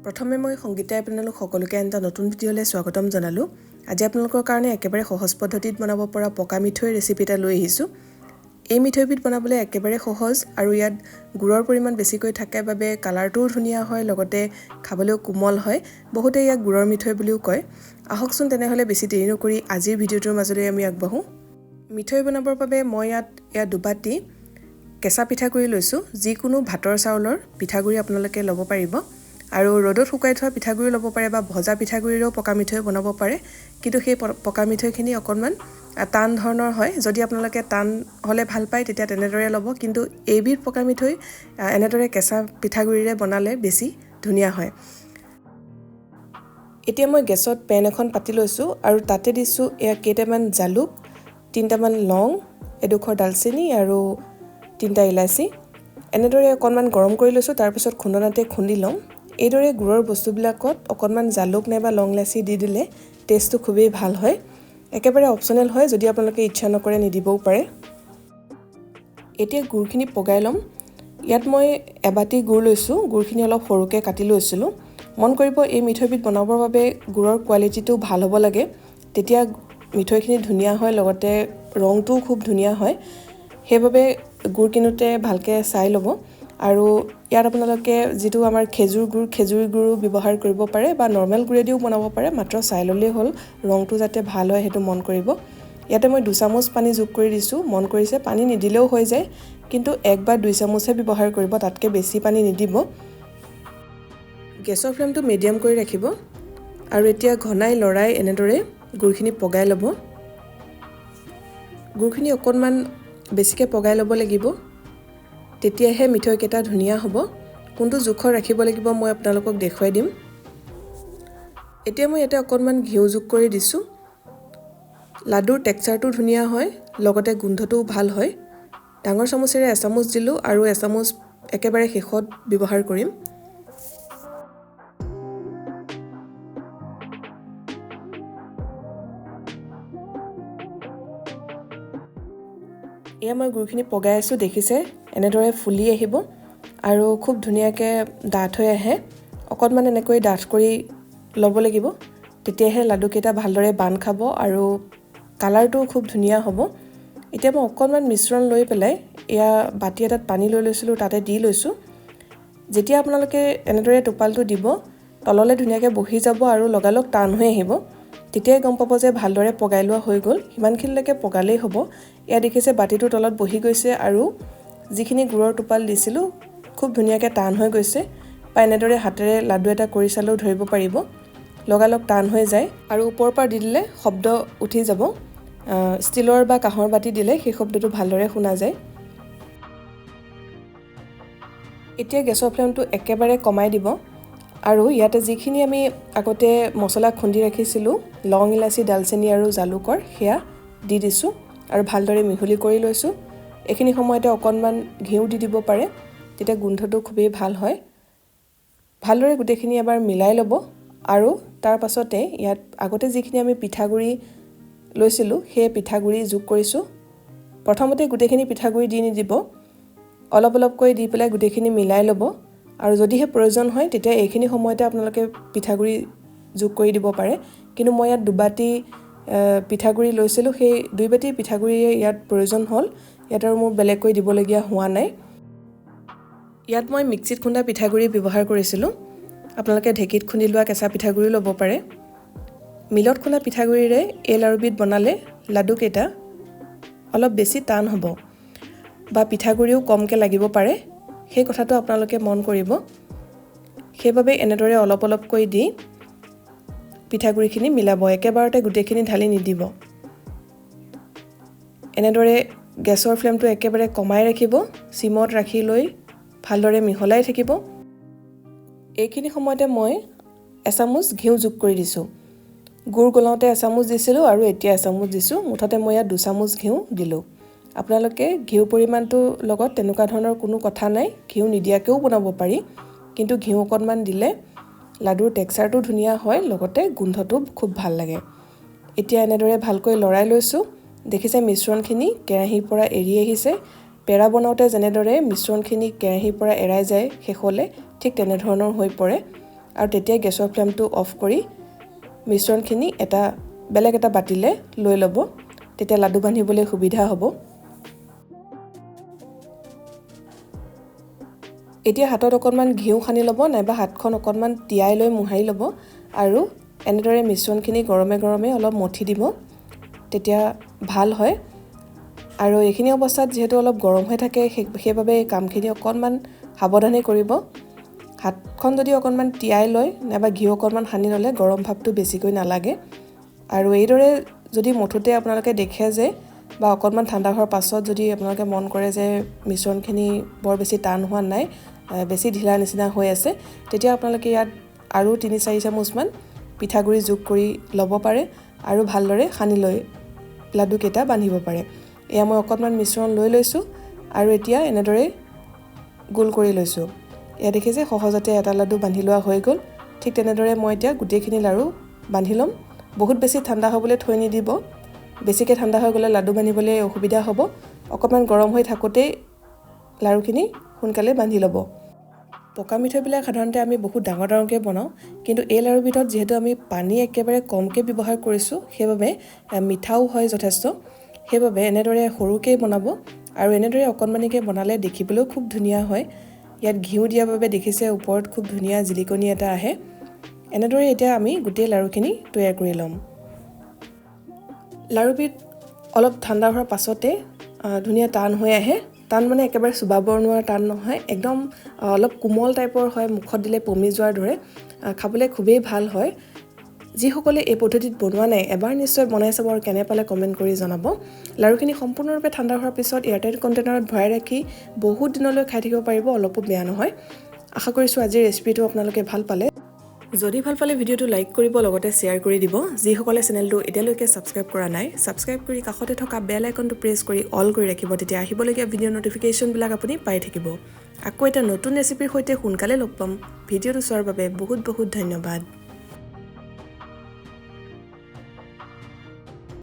প্ৰথমে মই সংগীতাই আপোনালোক সকলোকে এটা নতুন ভিডিঅ'লৈ স্বাগতম জনালোঁ। আজি আপোনালোকৰ কাৰণে একেবাৰে সহজ পদ্ধতিত বনাব পৰা পকা মিঠৈৰ ৰেচিপি এটা লৈ আহিছোঁ। এই মিঠৈবিধ বনাবলৈ একেবাৰে সহজ আৰু ইয়াত গুড়ৰ পৰিমাণ বেছিকৈ থাকে বাবে কালাৰটোও ধুনীয়া হয়, লগতে খাবলৈও কোমল হয়। বহুতে ইয়াক গুড়ৰ মিঠৈ বুলিও কয়। আহকচোন তেনেহ'লে বেছি দেৰি নকৰি আজিৰ ভিডিঅ'টোৰ মাজলৈ আমি আগবাঢ়োঁ। মিঠৈ বনাবৰ বাবে মই ইয়াত দুবাটি কেঁচা পিঠাগুড়ি লৈছোঁ। যিকোনো ভাতৰ চাউলৰ পিঠাগুড়ি আপোনালোকে ল'ব পাৰিব আৰু ৰ'দত শুকাই থোৱা পিঠাগুড়ি ল'ব পাৰে বা ভজা পিঠাগুড়িৰেও পকা মিঠৈ বনাব পাৰে। কিন্তু সেই পকা মিঠৈখিনি অকণমান টান ধৰণৰ হয়। যদি আপোনালোকে টান হ'লে ভাল পায় তেতিয়া তেনেদৰে ল'ব, কিন্তু এইবিধ পকা মিঠৈ এনেদৰে কেঁচা পিঠাগুড়িৰে বনালে বেছি ধুনীয়া হয়। এতিয়া মই গেছত পেন এখন পাতি লৈছোঁ আৰু তাতে দিছোঁ কেইটামান জালুক, 3টামান লং, এডোখৰ ডালচেনি আৰু 3টা ইলাচি। এনেদৰে অকণমান গৰম কৰি লৈছোঁ, তাৰপিছত খুন্দনাতে খুন্দি ল'ম। এইদৰে গুড়ৰ বস্তুবিলাকত অকণমান জালুক নাইবা লং ইলাচি দি দিলে টেষ্টটো খুবেই ভাল হয়। একেবাৰে অপশ্যনেল হয়, যদি আপোনালোকে ইচ্ছা নকৰে নিদিবও পাৰে। এতিয়া গুড়খিনি পগাই ল'ম। ইয়াত মই এবাটি গুড় লৈছোঁ। গুড়খিনি অলপ সৰুকৈ কাটি লৈছিলোঁ। মন কৰিব এই মিঠৈবিধ বনাবৰ বাবে গুড়ৰ কোৱালিটিটো ভাল হ'ব লাগে, তেতিয়া মিঠৈখিনি ধুনীয়া হয়, লগতে ৰংটোও খুব ধুনীয়া হয়। সেইবাবে গুড় কিনোতে ভালকৈ চাই ল'ব। আৰু ইয়াত আপোনালোকে যিটো আমাৰ খেজুৰি গুড়ো ব্যৱহাৰ কৰিব পাৰে বা নৰ্মেল গুড়েদিও বনাব পাৰে, মাত্ৰ চাই ল'লেই হ'ল ৰংটো যাতে ভাল হয় সেইটো মন কৰিব। ইয়াতে মই 2 চামুচ পানী যোগ কৰি দিছোঁ। মন কৰিছে পানী নিদিলেও হৈ যায়, কিন্তু 1 বা 2 চামুচহে ব্যৱহাৰ কৰিব, তাতকৈ বেছি পানী নিদিব। গেছৰ ফ্লেমটো মিডিয়াম কৰি ৰাখিব আৰু এতিয়া ঘনাই লৰাই এনেদৰে গুড়খিনি পগাই ল'ব। গুড়খিনি অকণমান বেছিকৈ পগাই ল'ব লাগিব, তেতিয়াহে মিঠৈকেইটা ধুনীয়া হ'ব। কোনটো জোখৰ ৰাখিব লাগিব মই আপোনালোকক দেখুৱাই দিম। এতিয়া মই ইয়াতে অকণমান ঘিউ যোগ কৰি দিছোঁ। লাডুৰ টেক্সচাৰটো ধুনীয়া হয়, লগতে গোন্ধটোও ভাল হয়। ডাঙৰ চামুচেৰে এচামুচ দিলোঁ আৰু এচামুচ একেবাৰে শেষত ব্যৱহাৰ কৰিম। এয়া মই গুড়খিনি পগাই আছোঁ, দেখিছে এনেদৰে ফুলি আহিব আৰু খুব ধুনীয়াকৈ ডাঠ হৈ আহে। অকণমান এনেকৈ ডাঠ কৰি ল'ব লাগিব, তেতিয়াহে লাডুকেইটা ভালদৰে বান্ধ খাব আৰু কালাৰটোও খুব ধুনীয়া হ'ব। এতিয়া মই অকণমান মিশ্ৰণ লৈ পেলাই এয়া বাতি এটাত পানী লৈ লৈছিলোঁ, তাতে দি লৈছোঁ। যেতিয়া আপোনালোকে এনেদৰে টোপালটো দিব, তললৈ ধুনীয়াকৈ বহি যাব আৰু লগালগ টান হৈ আহিব। তেতিয়াই গম পাব যে ভালদৰে পগাই লোৱা হৈ গ'ল। সিমানখিনিলৈকে পগালেই হ'ব। এয়া দেখিছে বাতিটোৰ তলত বহি গৈছে আৰু যিখিনি গুড়ৰ টোপাল দিছিলোঁ খুব ধুনীয়াকৈ টান হৈ গৈছে। বা এনেদৰে হাতেৰে লাডু এটা কৰি চালেও ধৰিব পাৰিব, লগালগ টান হৈ যায় আৰু ওপৰৰ পৰা দি দিলে শব্দ উঠি যাব। ষ্টিলৰ বা কাঁহৰ বাতি দিলে সেই শব্দটো ভালদৰে শুনা যায়। এতিয়া গেছৰ ফ্লেমটো একেবাৰে কমাই দিব আৰু ইয়াতে যিখিনি আমি আগতে মছলা খুন্দি ৰাখিছিলোঁ, লং, ইলাচি, ডালচেনি আৰু জালুকৰ, সেয়া দি দিছোঁ আৰু ভালদৰে মিহলি কৰি লৈছোঁ। এইখিনি সময়তে অকণমান ঘিউ দি দিব পাৰে, তেতিয়া গোন্ধটো খুবেই ভাল হয়। ভালদৰে গোটেইখিনি এবাৰ মিলাই ল'ব আৰু তাৰ পাছতে ইয়াত আগতে যিখিনি আমি পিঠাগুড়ি লৈছিলোঁ সেই পিঠাগুড়ি যোগ কৰিছোঁ। প্ৰথমতে গোটেইখিনি পিঠাগুড়ি দি নিদিব, অলপ অলপকৈ দি পেলাই গোটেইখিনি মিলাই ল'ব আৰু যদিহে প্ৰয়োজন হয় তেতিয়া এইখিনি সময়তে আপোনালোকে পিঠাগুড়ি যোগ কৰি দিব পাৰে। কিন্তু মই ইয়াত দুবাটি পিঠাগুড়ি লৈছিলোঁ, সেই 2 বাটি পিঠাগুড়িয়ে ইয়াত প্ৰয়োজন হ'ল। ইয়াত আৰু মোৰ বেলেগকৈ দিবলগীয়া হোৱা নাই। ইয়াত মই মিক্সিত খুন্দা পিঠাগুড়ি ব্যৱহাৰ কৰিছিলোঁ। আপোনালোকে ঢেঁকীত খুন্দি লোৱা কেঁচা পিঠাগুড়ি ল'ব পাৰে। মিলত খুন্দা পিঠাগুড়িৰে এই লাড়ুবিধ বনালে লাডুকেইটা অলপ বেছি টান হ'ব বা পিঠাগুড়িও কমকৈ লাগিব পাৰে, সেই কথাটো আপোনালোকে মন কৰিব। সেইবাবে এনেদৰে অলপ অলপকৈ দি পিঠাগুড়িখিনি মিলাব, একেবাৰতে গোটেইখিনি ঢালি নিদিব। এনেদৰে গেছৰ ফ্লেমটো একেবাৰে কমাই ৰাখিব, চিমত ৰাখি লৈ ভালদৰে মিহলাই থাকিব। এইখিনি সময়তে মই এচামুচ ঘিউ যোগ কৰি দিছোঁ। গুড় গলাওঁতে এচামুচ দিছিলোঁ আৰু এতিয়া এচামুচ দিছোঁ। মুঠতে মই ইয়াত 2 চামুচ ঘিউ দিলোঁ। আপোনালোকে ঘিউৰ পৰিমাণটোৰ লগত তেনেকুৱা ধৰণৰ কোনো কথা নাই, ঘিউ নিদিয়াকৈও বনাব পাৰি, কিন্তু ঘিউ অকণমান দিলে লাডুৰ টেক্সচাৰটো ধুনীয়া হয়, লগতে গোন্ধটো খুব ভাল লাগে। এতিয়া এনেদৰে ভালকৈ লৰাই লৈছোঁ। দেখিছে মিশ্ৰণখিনি কেৰাহীৰ পৰা এৰি আহিছে। পেৰা বনাওঁতে যেনেদৰে মিশ্ৰণখিনি কেৰাহীৰ পৰা এৰাই যায় শেষলৈ, ঠিক তেনেধৰণৰ হৈ পৰে আৰু তেতিয়া গেছৰ ফ্লেমটো অফ কৰি মিশ্ৰণখিনি বেলেগ এটা বাতিলে লৈ ল'ব তেতিয়া লাডু বান্ধিবলৈ সুবিধা হ'ব এতিয়া হাতত অকণমান ঘিউ সানি ল'ব নাইবা হাতখন অকণমান তিয়াই লৈ মোহাৰি ল'ব আৰু এনেদৰে মিশ্ৰণখিনি গৰমে গৰমে অলপ মঠি দিব তেতিয়া ভাল হয় আৰু এইখিনি অৱস্থাত যেহেতু অলপ গৰম হৈ থাকে সেইবাবে কামখিনি অকণমান সাৱধানে কৰিব হাতখন যদি অকণমান তিয়াই লয় নাইবা ঘিউ অকণমান সানি ল'লে গৰম ভাৱটো বেছিকৈ নালাগে আৰু এইদৰে যদি মঠোতে আপোনালোকে দেখে যে বা অকণমান ঠাণ্ডা হোৱাৰ পাছত যদি আপোনালোকে মন কৰে যে মিশ্ৰণখিনি বৰ বেছি টান হোৱা নাই বেছি ঢিলা নিচিনা হৈ আছে তেতিয়া আপোনালোকে ইয়াত আৰু ৩-৪ চামুচমান পিঠাগুড়ি যোগ কৰি ল'ব পাৰে আৰু ভালদৰে সানি লৈ লাডুকেইটা বান্ধিব পাৰে এয়া মই অকণমান মিশ্ৰণ লৈ লৈছোঁ আৰু এতিয়া এনেদৰে গোল কৰি লৈছোঁ এয়া দেখিছে সহজতে এটা লাডু বান্ধি লোৱা হৈ গ'ল ঠিক তেনেদৰে মই এতিয়া গোটেইখিনি লাড়ু বান্ধি ল'ম বহুত বেছি ঠাণ্ডা হ'বলৈ থৈ নিদিব বেছিকৈ ঠাণ্ডা হৈ গ'লে লাডু বান্ধিবলৈ অসুবিধা হ'ব অকণমান গৰম হৈ থাকোঁতেই লাড়ুখিনি সোনকালে বান্ধি ল'ব পকা মিঠৈবিলাক সাধাৰণতে আমি বহুত ডাঙৰ ডাঙৰকৈ বনাওঁ কিন্তু এই লাড়ুৰ ভিতৰত যিহেতু আমি পানী একেবাৰে কমকৈ ব্যৱহাৰ কৰিছোঁ সেইবাবে মিঠাও হয় যথেষ্ট সেইবাবে এনেদৰে সৰুকৈ বনাব আৰু এনেদৰে অকণমানিকৈ বনালে দেখিবলৈও খুব ধুনীয়া হয় ইয়াত ঘিউ দিয়াৰ বাবে দেখিছে ওপৰত খুব ধুনীয়া জিলিকনি এটা আহে এনেদৰে এতিয়া আমি গোটেই লাড়ুখিনি তৈয়াৰ কৰি ল'ম লাড়ুবিধ অলপ ঠাণ্ডা হোৱাৰ পাছতে ধুনীয়া টান হৈ আহে টান মানে একেবাৰে চুবাব নোৱাৰা টান নহয় একদম অলপ কোমল টাইপৰ হয় মুখত দিলে পমি যোৱাৰ দৰে খাবলৈ খুবেই ভাল হয় যিসকলে এই পদ্ধতিত বনোৱা নাই এবাৰ নিশ্চয় বনাই চাব আৰু কেনে পালে কমেণ্ট কৰি জনাব লাড়ুখিনি সম্পূৰ্ণৰূপে ঠাণ্ডা হোৱাৰ পিছত এয়াৰটাইট কণ্টেইনাৰত ভৰাই ৰাখি বহুত দিনলৈ খাই থাকিব পাৰিব অলপো বেয়া নহয় আশা কৰিছোঁ আজিৰ ৰেচিপিটো আপোনালোকে ভাল পালে যদি ভাল পালে ভিডিঅ'টো লাইক কৰিব লগতে শ্বেয়াৰ কৰি দিব যিসকলে চেনেলটো এতিয়ালৈকে ছাবস্ক্ৰাইব কৰা নাই ছাবস্ক্ৰাইব কৰি কাষতে থকা বেল আইকনটো প্ৰেছ কৰি অল কৰি ৰাখিব তেতিয়া আহিবলগীয়া ভিডিঅ' নটিফিকেশ্যনবিলাক আপুনি পাই থাকিব আকৌ এটা নতুন ৰেচিপিৰ সৈতে সোনকালে লগ পাম ভিডিঅ'টো চোৱাৰ বাবে বহুত বহুত ধন্যবাদ